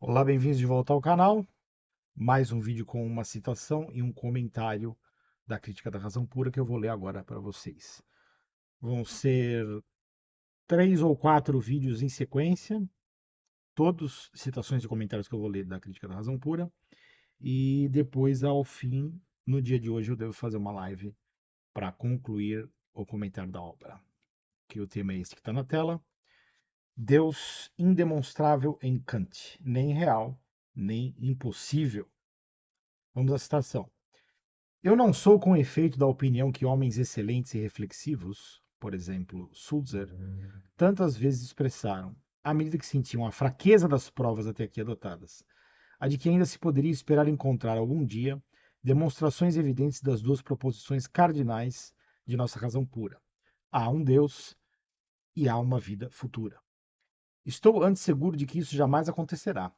Olá, bem-vindos de volta ao canal. Mais um vídeo com uma citação e um comentário da Crítica da Razão Pura que eu vou ler agora para vocês. Vão ser 3 ou 4 vídeos em sequência, todos citações e comentários que eu vou ler da Crítica da Razão Pura. E depois, ao fim, no dia de hoje, eu devo fazer uma live para concluir o comentário da obra. Que o tema é esse que está na tela. Deus indemonstrável em Kant, nem real, nem impossível. Vamos à citação. Eu não sou com efeito da opinião que homens excelentes e reflexivos, por exemplo, Sulzer, tantas vezes expressaram, à medida que sentiam a fraqueza das provas até aqui adotadas, a de que ainda se poderia esperar encontrar algum dia demonstrações evidentes das duas proposições cardinais de nossa razão pura. Há um Deus e há uma vida futura. Estou antes seguro de que isso jamais acontecerá,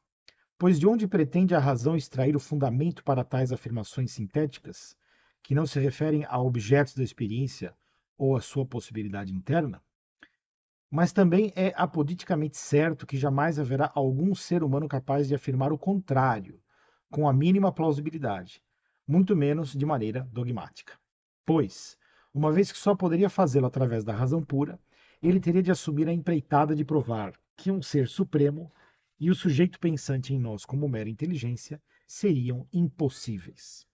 pois de onde pretende a razão extrair o fundamento para tais afirmações sintéticas, que não se referem a objetos da experiência ou à sua possibilidade interna? Mas também é apoliticamente certo que jamais haverá algum ser humano capaz de afirmar o contrário, com a mínima plausibilidade, muito menos de maneira dogmática. Pois, uma vez que só poderia fazê-lo através da razão pura, ele teria de assumir a empreitada de provar que um ser supremo e o sujeito pensante em nós como mera inteligência seriam impossíveis.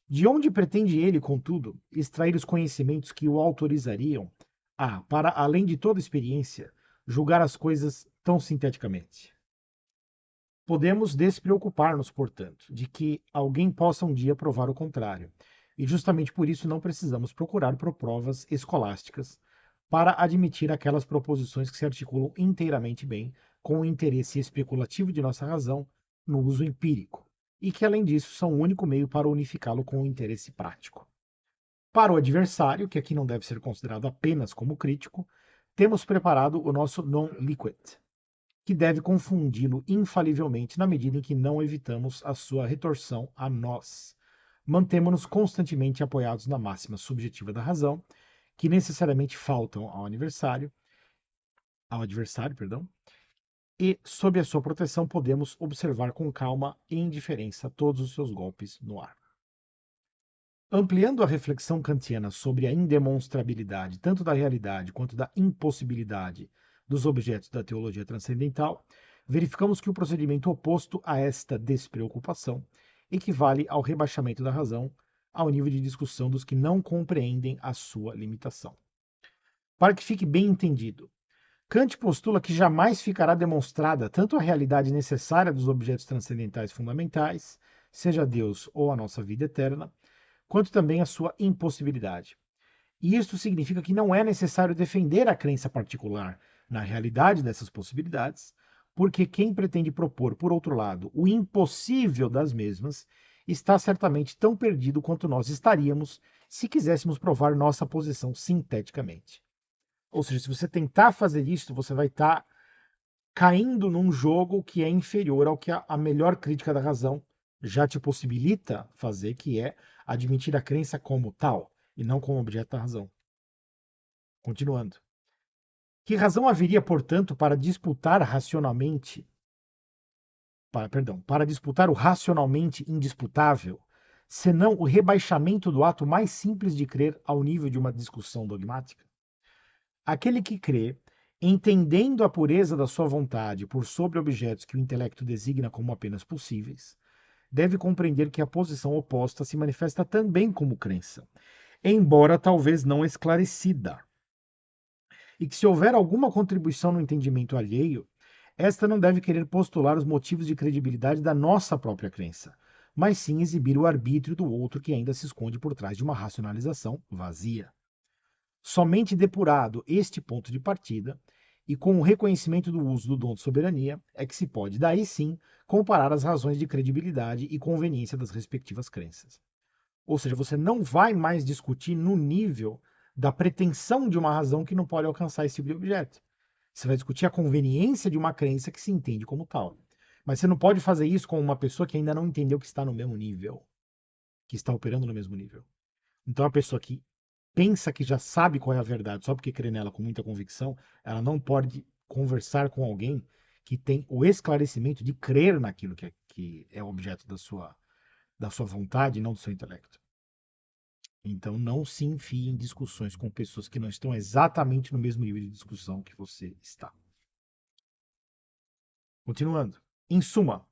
De onde pretende ele, contudo, extrair os conhecimentos que o autorizariam a, para além de toda experiência, julgar as coisas tão sinteticamente? Podemos despreocupar-nos, portanto, de que alguém possa um dia provar o contrário, e justamente por isso não precisamos procurar por provas escolásticas para admitir aquelas proposições que se articulam inteiramente bem com o interesse especulativo de nossa razão no uso empírico, e que, além disso, são o único meio para unificá-lo com o interesse prático. Para o adversário, que aqui não deve ser considerado apenas como crítico, temos preparado o nosso non liquid, que deve confundi-lo infalivelmente na medida em que não evitamos a sua retorção a nós. Mantemo-nos constantemente apoiados na máxima subjetiva da razão, que necessariamente faltam ao adversário, perdão, e, sob a sua proteção, podemos observar com calma e indiferença todos os seus golpes no ar. Ampliando a reflexão kantiana sobre a indemonstrabilidade tanto da realidade quanto da impossibilidade dos objetos da teologia transcendental, verificamos que o procedimento oposto a esta despreocupação equivale ao rebaixamento da razão ao nível de discussão dos que não compreendem a sua limitação. Para que fique bem entendido, Kant postula que jamais ficará demonstrada tanto a realidade necessária dos objetos transcendentais fundamentais, seja Deus ou a nossa vida eterna, quanto também a sua impossibilidade. E isto significa que não é necessário defender a crença particular na realidade dessas possibilidades, porque quem pretende propor, por outro lado, o impossível das mesmas, está certamente tão perdido quanto nós estaríamos se quiséssemos provar nossa posição sinteticamente. Ou seja, se você tentar fazer isso, você vai estar caindo num jogo que é inferior ao que a melhor crítica da razão já te possibilita fazer, que é admitir a crença como tal e não como objeto da razão. Continuando. Que razão haveria, portanto, para disputar racionalmente, para disputar o racionalmente indisputável, senão o rebaixamento do ato mais simples de crer ao nível de uma discussão dogmática? Aquele que crê, entendendo a pureza da sua vontade por sobre objetos que o intelecto designa como apenas possíveis, deve compreender que a posição oposta se manifesta também como crença, embora talvez não esclarecida, e que se houver alguma contribuição no entendimento alheio, esta não deve querer postular os motivos de credibilidade da nossa própria crença, mas sim exibir o arbítrio do outro que ainda se esconde por trás de uma racionalização vazia. Somente depurado este ponto de partida, e com o reconhecimento do uso do dom de soberania, é que se pode, daí sim, comparar as razões de credibilidade e conveniência das respectivas crenças. Ou seja, você não vai mais discutir no nível da pretensão de uma razão que não pode alcançar esse tipo de objeto. Você vai discutir a conveniência de uma crença que se entende como tal. Mas você não pode fazer isso com uma pessoa que ainda não entendeu que está no mesmo nível, que está operando no mesmo nível. Então, a pessoa que pensa que já sabe qual é a verdade só porque crê nela com muita convicção, ela não pode conversar com alguém que tem o esclarecimento de crer naquilo que é objeto da sua vontade e não do seu intelecto. Então, não se enfie em discussões com pessoas que não estão exatamente no mesmo nível de discussão que você está. Continuando. Em suma,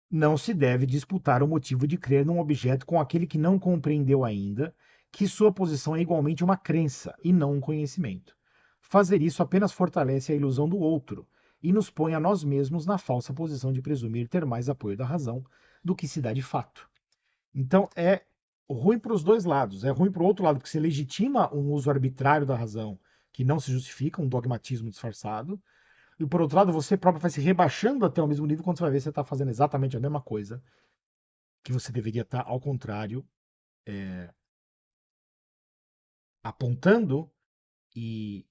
não se deve disputar o motivo de crer num objeto com aquele que não compreendeu ainda que sua posição é igualmente uma crença e não um conhecimento. Fazer isso apenas fortalece a ilusão do outro e nos põe a nós mesmos na falsa posição de presumir ter mais apoio da razão do que se dá de fato. Então é ruim para os dois lados. É ruim para o outro lado, porque você legitima um uso arbitrário da razão que não se justifica, um dogmatismo disfarçado. E por outro lado, você próprio vai se rebaixando até o mesmo nível quando você vai ver que você está fazendo exatamente a mesma coisa que você deveria estar, ao contrário, apontando e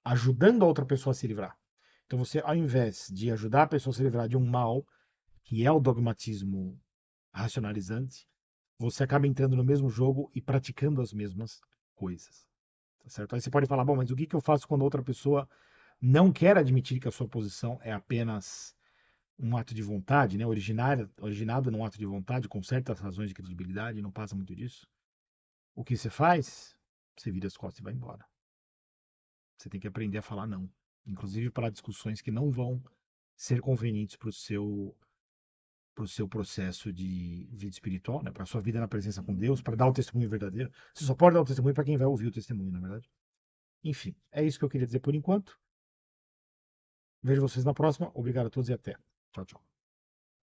ajudando a outra pessoa a se livrar. Então você, ao invés de ajudar a pessoa a se livrar de um mal, que é o dogmatismo racionalizante, você acaba entrando no mesmo jogo e praticando as mesmas coisas. Tá certo? Aí você pode falar, bom, mas o que eu faço quando outra pessoa não quer admitir que a sua posição é apenas um ato de vontade, né? Originado num ato de vontade, com certas razões de credibilidade, não passa muito disso. O que você faz? Você vira as costas e vai embora. Você tem que aprender a falar não. Inclusive para discussões que não vão ser convenientes para o seu processo de vida espiritual, né? Para a sua vida na presença com Deus, para dar o testemunho verdadeiro. Você só pode dar o testemunho para quem vai ouvir o testemunho, na verdade. Enfim, é isso que eu queria dizer por enquanto. Vejo vocês na próxima. Obrigado a todos e até. Tchau, tchau.